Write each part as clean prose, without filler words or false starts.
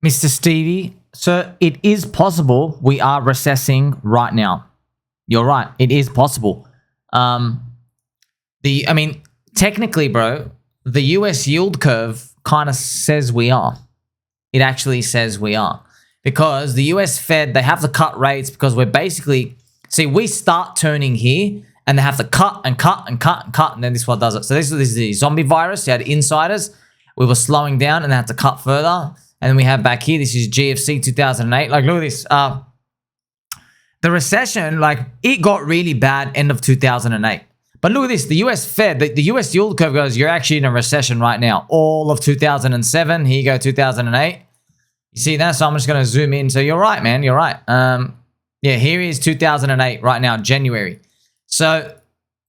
Mr. Stevie, so it is possible we are recessing right now. You're right. It is possible. I mean, technically, bro, the US yield curve kind of says we are. It actually says we are. Because the US Fed, they have to cut rates because we're basically, see, we start turning here and they have to cut and cut and cut and cut, and then this one does it. So this is the zombie virus. You had insiders. We were slowing down and they had to cut further. And then we have back here, this is GFC 2008. Like, look at this. The recession, like, it got really bad end of 2008. But look at this. The US Fed, the US yield curve goes, you're actually in a recession right now. All of 2007. Here you go, 2008. You see that? So I'm just going to zoom in. So you're right, man. You're right. Yeah, here is 2008 right now, January. So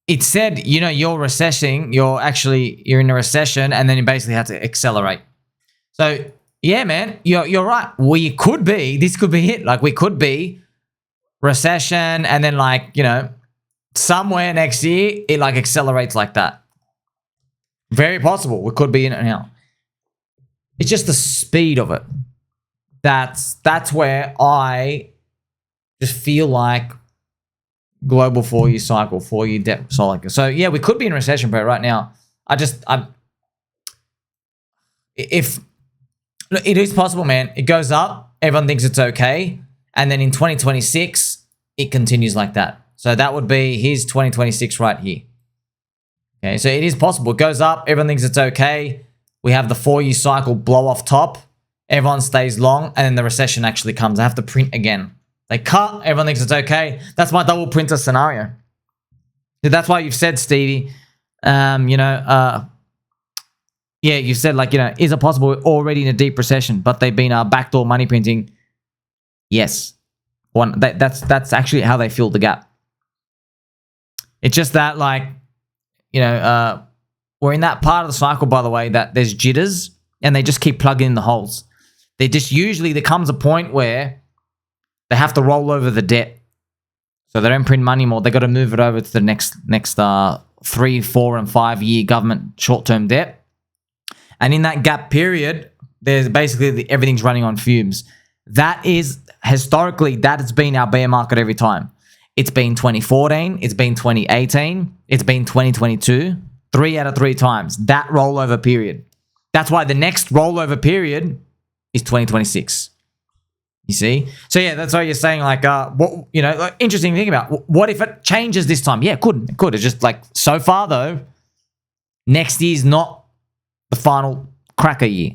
it said, you know, you're recessing. You're in a recession, and then you basically had to accelerate. So yeah, man, you're right. This could be it. Like, we could be recession, and then, like, you know, somewhere next year it like accelerates like that. Very possible. We could be in it now. It's just the speed of it. That's where I just feel like global 4-year cycle, 4-year debt cycle. So yeah, we could be in recession, bro, right now. If it is possible, man. It goes up, everyone thinks it's okay, and then in 2026 it continues like that. So that would be here's 2026 right here. Okay, so it is possible. It goes up, everyone thinks it's okay. We have the 4-year cycle blow off top. Everyone stays long, and then the recession actually comes. I have to print again. They cut, everyone thinks it's okay. That's my double printer scenario. That's why you've said, Stevie, yeah, you said, like, you know, is it possible we're already in a deep recession, but they've been backdoor money printing? Yes. That's actually how they fill the gap. It's just that, like, you know, we're in that part of the cycle, by the way, that there's jitters, and they just keep plugging in the holes. They just usually, there comes a point where they have to roll over the debt. So they don't print money more. They got to move it over to the next 3, 4, and 5 year government short-term debt. And in that gap period, there's basically everything's running on fumes. That is, historically, that has been our bear market every time. It's been 2014, it's been 2018, it's been 2022, 3 out of 3 times. That rollover period. That's why the next rollover period is 2026. You see? So yeah, that's why you're saying, like, what, you know, like, interesting to think about. What if it changes this time? Yeah, it could. It could. It's just like, so far though, next year's not the final cracker year.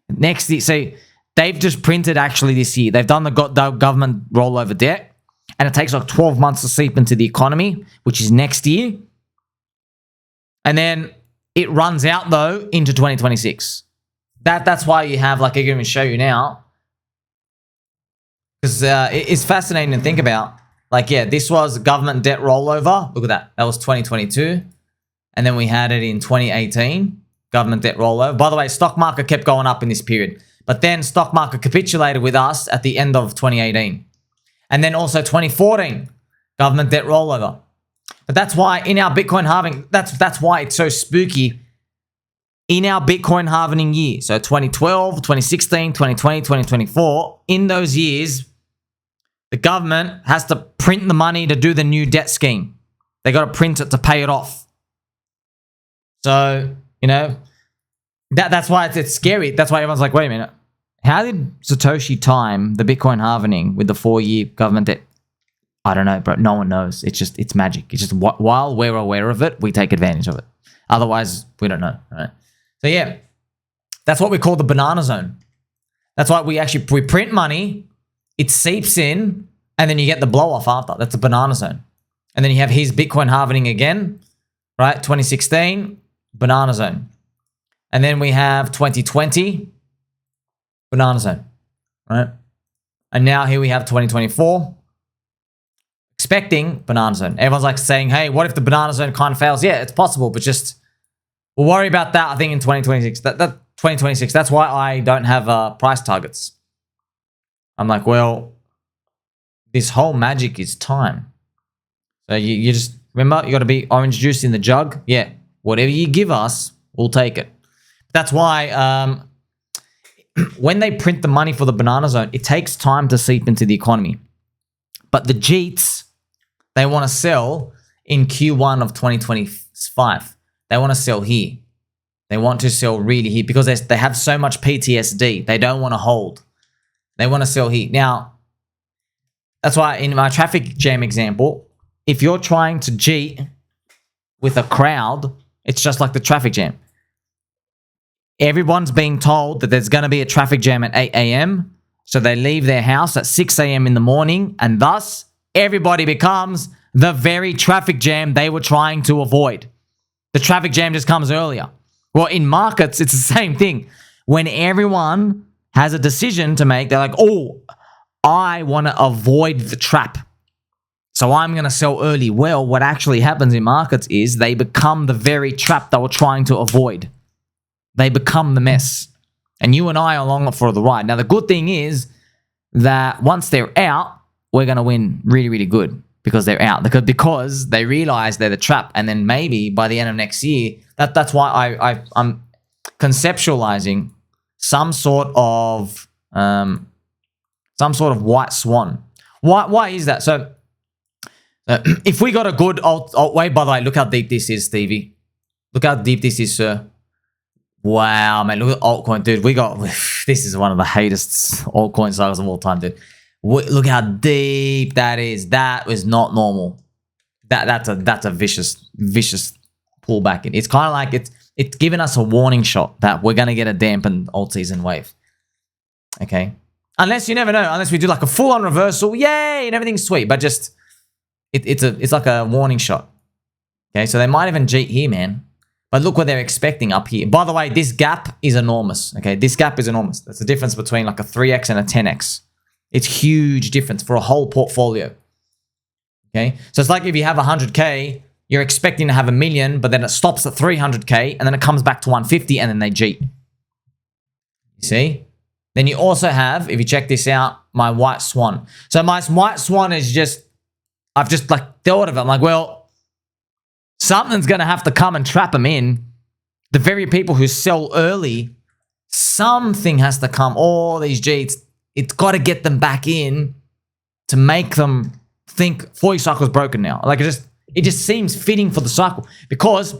Next year, see, they've just printed actually this year. They've done the government rollover debt, and it takes like 12 months to seep into the economy, which is next year. And then it runs out though into 2026. That's why you have, like, I can even show you now, because it's fascinating to think about. Like, yeah, this was government debt rollover. Look at that. That was 2022. And then we had it in 2018, government debt rollover. By the way, stock market kept going up in this period. But then stock market capitulated with us at the end of 2018. And then also 2014, government debt rollover. But that's why in our Bitcoin halving, that's why it's so spooky. In our Bitcoin halving year, so 2012, 2016, 2020, 2024, in those years, the government has to print the money to do the new debt scheme. They got to print it to pay it off. So, you know, that's why it's scary. That's why everyone's like, wait a minute. How did Satoshi time the Bitcoin halving with the 4-year government debt? I don't know, bro. No one knows. It's magic. It's just while we're aware of it, we take advantage of it. Otherwise, we don't know. Right? So yeah, that's what we call the banana zone. That's why we print money, it seeps in, and then you get the blow off after. That's a banana zone. And then you have his Bitcoin halving again, right? 2016, banana zone. And then we have 2020, banana zone, right? And now here we have 2024, expecting banana zone. Everyone's like saying, hey, what if the banana zone kind of fails? Yeah, it's possible, but just we'll worry about that, I think, in 2026. That 2026. That's why I don't have price targets. I'm like, well, this whole magic is time. So you just remember, you got to be orange juice in the jug. Yeah, whatever you give us, we'll take it. That's why when they print the money for the banana zone, it takes time to seep into the economy. But the JEETs, they want to sell in Q1 of 2025. They want to sell here. They want to sell really here because they have so much PTSD. They don't want to hold. They want to sell here. Now, that's why in my traffic jam example, if you're trying to JEET with a crowd, it's just like the traffic jam. Everyone's being told that there's going to be a traffic jam at 8 a.m. So they leave their house at 6 a.m. in the morning, and thus everybody becomes the very traffic jam they were trying to avoid. The traffic jam just comes earlier. Well, in markets, it's the same thing. When everyone has a decision to make, they're like, oh, I want to avoid the trap, so I'm going to sell early. Well, what actually happens in markets is they become the very trap they were trying to avoid. They become the mess. And you and I are along for the ride. Now, the good thing is that once they're out, we're going to win really, really good because they're out. Because they realize they're the trap. And then maybe by the end of next year, that's why I'm conceptualizing some sort of white swan. Why is that? So if we got a good wait, by the way, look how deep this is, Stevie. Look how deep this is, sir. Wow, man, look at altcoin, dude. This is one of the hatest altcoin cycles of all time, dude. Look how deep that is. That was not normal. That's a vicious pullback. It's kind of like it's giving us a warning shot that we're gonna get a dampened alt season wave. Okay, unless you never know. Unless we do like a full-on reversal, yay, and everything's sweet. But just it's like a warning shot. Okay, so they might even cheat here, man. But look what they're expecting up here. By the way, this gap is enormous. Okay, this gap is enormous. That's the difference between like a 3x and a 10x. It's huge difference for a whole portfolio. Okay, so it's like if you have 100K, you're expecting to have 1 million, but then it stops at 300K, and then it comes back to 150, and then they cheat. You see? Then you also have, if you check this out, my white swan. So my white swan is just, I've just like thought of it. I'm like, well, something's going to have to come and trap them in. The very people who sell early, something has to come. All these JEETs, it's got to get them back in to make them think 40 cycle's broken now. Like it just seems fitting for the cycle because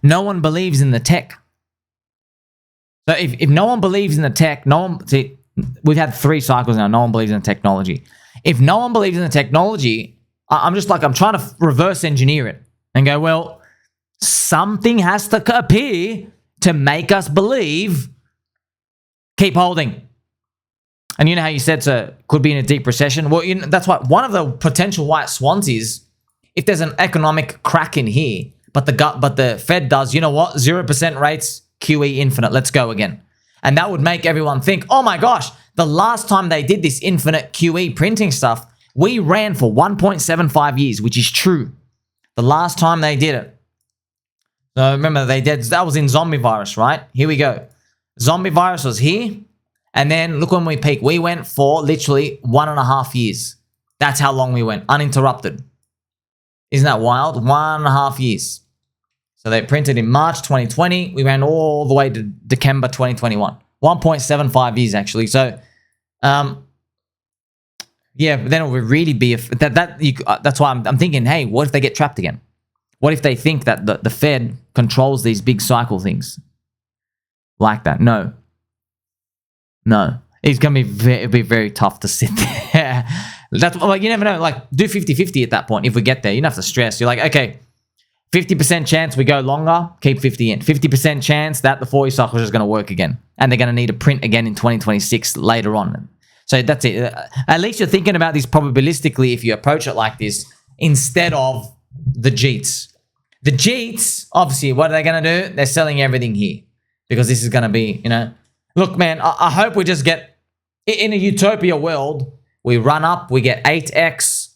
no one believes in the tech. So if no one believes in the tech, we've had 3 cycles now. No one believes in the technology. If no one believes in the technology, I'm trying to reverse engineer it. And go, well, something has to appear to make us believe. Keep holding. And you know how you said so could be in a deep recession? Well, that's why one of the potential white swans is if there's an economic crack in here, but the Fed does, you know what? 0% rates, QE infinite. Let's go again. And that would make everyone think, oh my gosh, the last time they did this infinite QE printing stuff, we ran for 1.75 years, which is true. The last time they did it. So remember, that was in zombie virus, right? Here we go. Zombie virus was here. And then look when we peaked. We went for literally 1.5 years. That's how long we went, uninterrupted. Isn't that wild? 1.5 years. So they printed in March 2020. We ran all the way to December 2021. 1.75 years, actually. So, yeah, but then it would really be that's why I'm thinking, hey, what if they get trapped again? What if they think that the Fed controls these big cycle things like that? No. It's gonna be very tough to sit there. That's like you never know. Like do 50-50 at that point. If we get there, you don't have to stress. You're like, okay, 50% chance we go longer, keep 50 in. 50% chance that the 40 cycle is just gonna work again, and they're gonna need a print again in 2026 later on. So that's it. At least you're thinking about this probabilistically if you approach it like this instead of the JEETs. The JEETs, obviously, what are they going to do? They're selling everything here because this is going to be, Look, man, I hope we just get, in a Utopia world, we run up, we get 8x,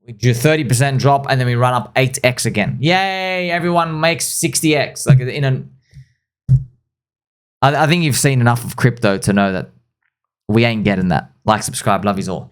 we do 30% drop, and then we run up 8x again. Yay, everyone makes 60x. Like I think you've seen enough of crypto to know that we ain't getting that. Like, subscribe, love yous all.